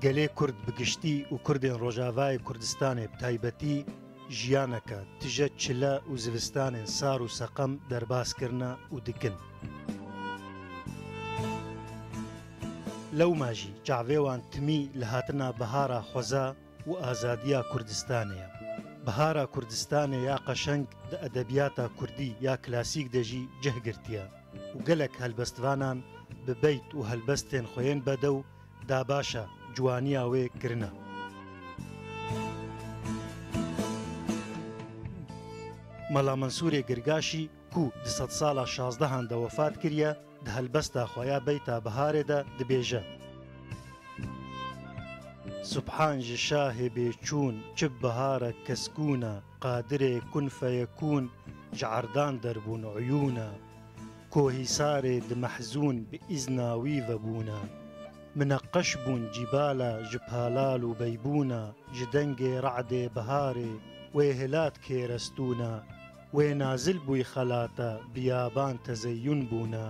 گەلێ کورد بگشتی و کوردێن ڕۆژاوای کوردستانê bi taybetî jiyaneka tije çile û zivistanên sar û seqem derbas kirine û dikin. Lewma jî çavê wan timî li hatina bihara xweza û azadiya Kurdistanê ye. Bihara Kurdistanê ya qeşeng di edebiyata Kurdî ya klasîk de jî cih girtiye û gelek helbestvanan bi beyt û helbestên xwe yên bedew dabaşa ciwaniya wê kirine. Mela Mensurê Girgaşî ku di sed sala 16 de wefat kiriye di helbesta xwe ya beyta biharê de dibêje: Subhan ji şahê bêçûn çi bihara keskûne qadirê kun feyekûn ji erdan derbûn uyûne kohîsarê di mehzûn bi îzna wî vebûne mineqqeş bûn cîbala ji palal û beybûne ji dengê re'dê biharê wê hilat kêrestûne wê nazil bûy xelate biyaban tezeyyûn bûne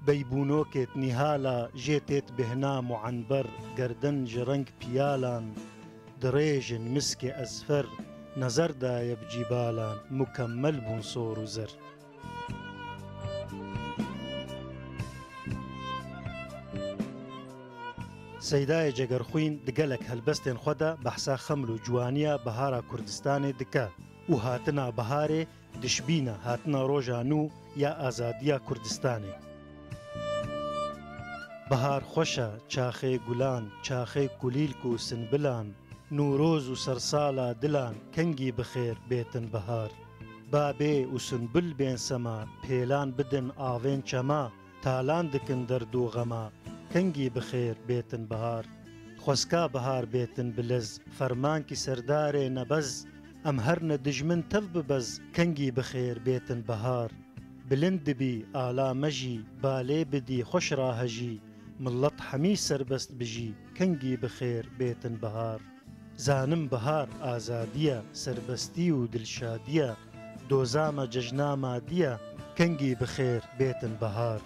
beybûnokêt nîhala jê têt bihna muenber gerden ji reng piyalan dirêjin miskê ezfer nezer daye bi cîbalan mukemmel bûn sor û zer. Seydayê Cegerxwîn di gelek helbestên xwe de behsa xeml û ciwaniya bihara Kurdistanê dike û hatina biharê dişbîne hatina roja nû ya azadiya Kurdistanê. Bihar xweş e çaxê gulan, çaxê kulîlk û sinbilan, nûroz û sersala dilan kengî bixêr bêtin bihar. Babê û sinbil bên sema, pêlan bidin avên çema, talan dikin derd û xema, kengî bixêr bêtin bihar. Xweska bihar bêtin biliz, fermankî serdarê nebez, em her ne dijmin tev bibez, kengî bixêr bêtin bihar. Bilind dibî ala me jî, balê bidî xweş rahejî, millet hemî serbest bijî, kengî bixêr bêtin bihar. Zanim bihar azadiye, serbestî û dilşadiye, doza me cejna madiye, kengî bixêr bêtin bihar.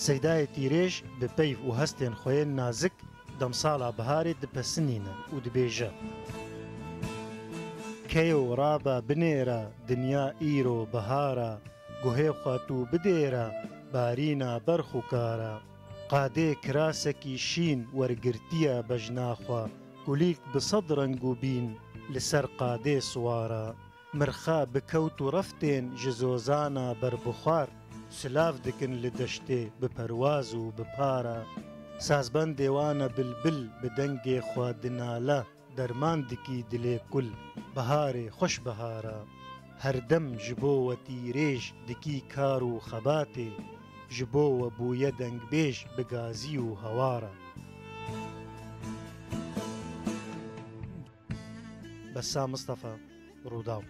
Seydayê Tîrêj bi peyv û hestên xwe yên nazik demsala biharê dipesinîne û dibêje: Keyo rabe binêre dinya îro bihara, guhê xwe tû bidêre barîna berx û kara. Qadê kirasekî şîn wergirtiye bejna xwe, kulîlk bi sed reng û bîn li ser qadê siwara. Mirxa bi kewt û reftên ji zozana berbixwar, silav dikin li deştê bi perwaz û bi para. Sazbendê wan e bilbil bi dengê xwe dinale, derman dikî dilê kul, biharê xweş bihara. Her dem ji bo we tîrêj dikî kar û xebatê, ji bo we bûye dengbêj bi gazî û hewara. Bessam Mustafa, Rûdaw.